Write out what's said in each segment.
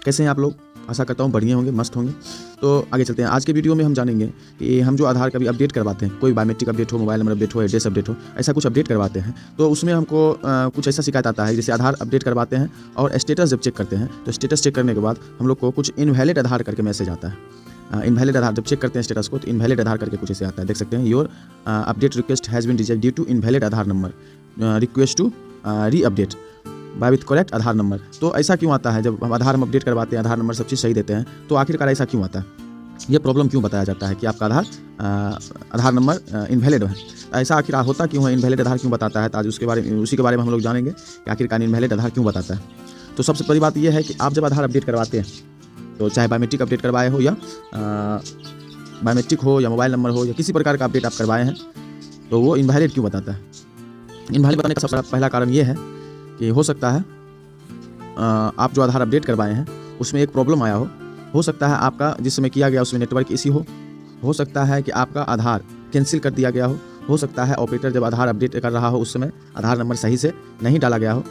कैसे हैं आप लोग? आशा करता हूँ बढ़िया होंगे, मस्त होंगे। तो आगे चलते हैं। आज के वीडियो में हम जानेंगे कि हम जो आधार कभी अपडेट करवाते हैं, कोई बायोमेट्रिक अपडेट हो, मोबाइल नंबर अपडेट हो, एड्रेस अपडेट हो, ऐसा कुछ अपडेट करवाते हैं तो उसमें हमको कुछ ऐसा शिकायत आता है। जैसे आधार अपडेट करवाते हैं और स्टेटस जब चेक करते हैं तो स्टेटस चेक करने के बाद हम लोग को कुछ इनवैलिड आधार करके मैसेज आता है। इनवैलिड आधार जब चेक करते हैं स्टेटस को तो इनवैलिड आधार करके कुछ ऐसे आता है, देख सकते हैं। Your update request has been reject due to invalid Aadhaar number, request to re update by with correct Aadhaar number. तो ऐसा क्यों आता है? जब हम आधार हम अपडेट करवाते हैं, आधार नंबर सब चीज़ सही देते हैं, तो आखिरकार ऐसा क्यों आता है? ये प्रॉब्लम क्यों बताया जाता है कि आपका आधार नंबर इनवैलिड है? ऐसा आखिर होता क्यों है? इनवैलिड आधार क्यों बताता है? तो आज उसी के बारे में हम लोग जानेंगे कि आखिरकार इनवैलिड आधार क्यों बताता है। तो सबसे बड़ी बात यह है कि आप जब आधार अपडेट करवाते हैं तो चाहे बायोमेट्रिक अपडेट करवाए हो या बायोमेट्रिक हो या मोबाइल नंबर हो या किसी प्रकार का अपडेट आप करवाए हैं, तो वो इनवैलिड क्यों बताता है? इनवैलिड बताने का सबसे पहला कारण ये है कि हो सकता है आप जो आधार अपडेट करवाए हैं उसमें एक प्रॉब्लम आया हो सकता है आपका जिस समय किया गया उसमें नेटवर्क इश्यू हो सकता है कि आपका आधार कैंसिल कर दिया गया हो सकता है ऑपरेटर जब आधार अपडेट कर रहा हो उस समय आधार नंबर सही से नहीं डाला गया हो।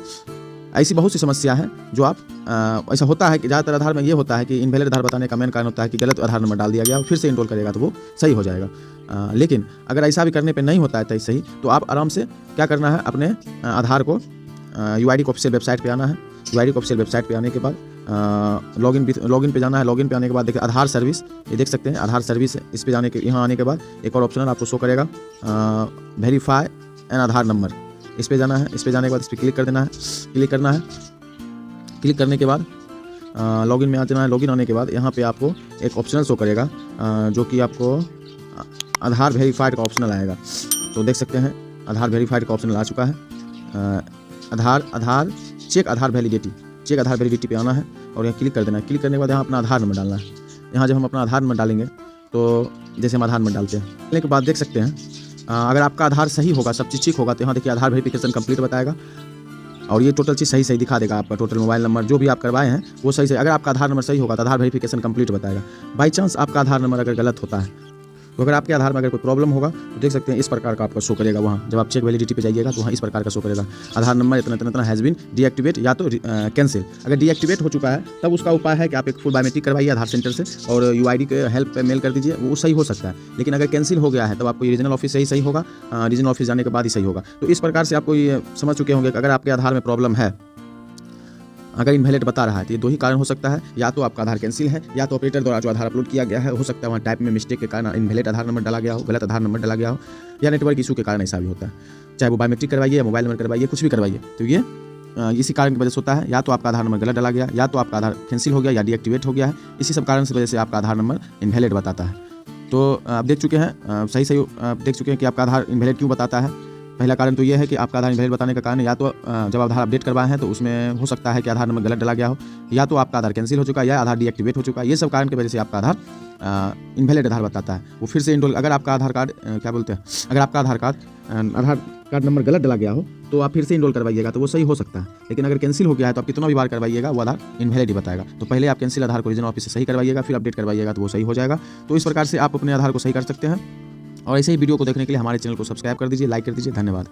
ऐसी बहुत सी समस्या है जो आप ऐसा होता है कि ज़्यादातर आधार में ये होता है कि इनवैलिड आधार बताने का मेन कारण होता है कि गलत आधार नंबर डाल दिया गया, फिर से इनरोल करेगा तो वो सही हो जाएगा। लेकिन अगर ऐसा भी करने पे नहीं होता है तो सही, तो आप आराम से क्या करना है, अपने आधार को UID को ऑफिशियल वेबसाइट पे आना है। UID को ऑफिशियल वेबसाइट पे आने के बाद लॉगिन पे जाना है। लॉगिन पे आने के बाद देखिए आधार सर्विस, ये देख सकते हैं आधार सर्विस है। इस पे जाने के यहाँ आने के बाद एक और ऑप्शनल आपको शो करेगा, वेरीफाई एन आधार नंबर। इस पे जाना है। इस पे जाने के बाद इस पर क्लिक कर देना है। क्लिक करना है। क्लिक करने के बाद लॉगिन में आ जाना है। लॉगिन आने के बाद यहाँ पे आपको एक ऑप्शनल शो करेगा जो कि आपको आधार वेरीफाइड का ऑप्शनल आएगा। तो देख सकते हैं आधार वेरीफाइड का ऑप्शनल आ चुका है। आधार चेक आधार वैलिडिटी पे आना है और यहाँ क्लिक कर देना है। क्लिक करने के बाद यहाँ अपना आधार नंबर डालना है। यहाँ जब हम अपना आधार नंबर डालेंगे तो जैसे हम आधार नंबर डालते हैं, डालने के बाद देख सकते हैं अगर आपका आधार सही होगा, सब चीज़ ठीक होगा, तो यहाँ देखिए आधार वेरिफिकेशन कंप्लीट बताएगा और ये टोटल चीज़ सही दिखा देगा। आपका टोटल मोबाइल नंबर जो भी आप करवाए हैं वो सही। अगर आपका आधार नंबर सही होगा तो आधार वेरिफिकेशन कंप्लीट बताएगा। बाई चांस आपका आधार नंबर अगर गलत होता है तो अगर आपके आधार में अगर कोई प्रॉब्लम होगा तो देख सकते हैं इस प्रकार का आपका शो करेगा। वहाँ जब आप चेक वैलिडिटी पे जाइएगा तो वहाँ इस प्रकार का शो करेगा, आधार नंबर इतना हैज़ बीन डीएक्टिवेट या तो कैंसिल। अगर डीएक्टिवेट हो चुका है तब उसका उपाय है कि आप एक फुल बायोमेट्रिक करवाइए आधार सेंटर से और UID के हेल्प पे मेल कर दीजिए, वो सही हो सकता है। लेकिन अगर कैंसिल हो गया है तब आपको रीजनल ऑफिस से ही सही होगा, रीजनल ऑफिस जाने के बाद ही सही होगा। तो इस प्रकार से आपको ये समझ चुके होंगे कि अगर आपके आधार में प्रॉब्लम है, अगर इनवैलिड बता रहा है तो ये दो ही कारण हो सकता है, या तो आपका आधार कैंसिल है या तो ऑपरेटर द्वारा जो आधार अपलोड किया गया है हो सकता है वहाँ टाइप में मिस्टेक के कारण इनवैलिड आधार नंबर डाला गया हो, गलत आधार नंबर डाला गया हो, या नेटवर्क इशू के कारण ऐसा भी होता है। चाहे वो बायोमेट्रिक करवाइए या मोबाइल नंबर करवाइए, कुछ भी करवाइए, तो ये इसी कारण की वजह से होता है। या तो आपका आधार नंबर गलत डाला गया, या तो आपका आधार कैंसिल हो गया या डीएक्टिवेट हो गया है। इसी सब कारण से वजह से आपका आधार नंबर इनवैलिड बताता है। तो आप देख चुके हैं सही देख चुके हैं कि आपका आधार इनवैलिड क्यों बताता है। पहला कारण तो ये है कि आपका आधार इनवैलिड बताने का कारण या तो जब आधार अपडेट करवाए हैं तो उसमें हो सकता है कि आधार नंबर गलत डाला गया हो, या तो आपका आधार कैंसिल हो चुका है या आधार डीएक्टिवेट हो चुका है। ये सब कारण की वजह से आपका आधार इनवैलिड आधार बताता है। वो फिर से इनरोल, अगर आपका आधार कार्ड अगर आपका आधार कार्ड नंबर गलत डाला गया हो तो आप फिर से इनरोल करवाइएगा तो वो सही हो सकता है। लेकिन अगर कैंसिल हो गया है तो आप कितना भी बार करवाइएगा वो आधार इनवैलिड ही बताएगा। तो पहले आप कैंसिल आधार को रीजनल ऑफिस से सही करवाइएगा, फिर अपडेट करवाइएगा तो वो सही हो जाएगा। तो इस प्रकार से आप अपने आधार को सही कर सकते हैं। और ऐसे ही वीडियो को देखने के लिए हमारे चैनल को सब्सक्राइब कर दीजिए, लाइक कर दीजिए। धन्यवाद।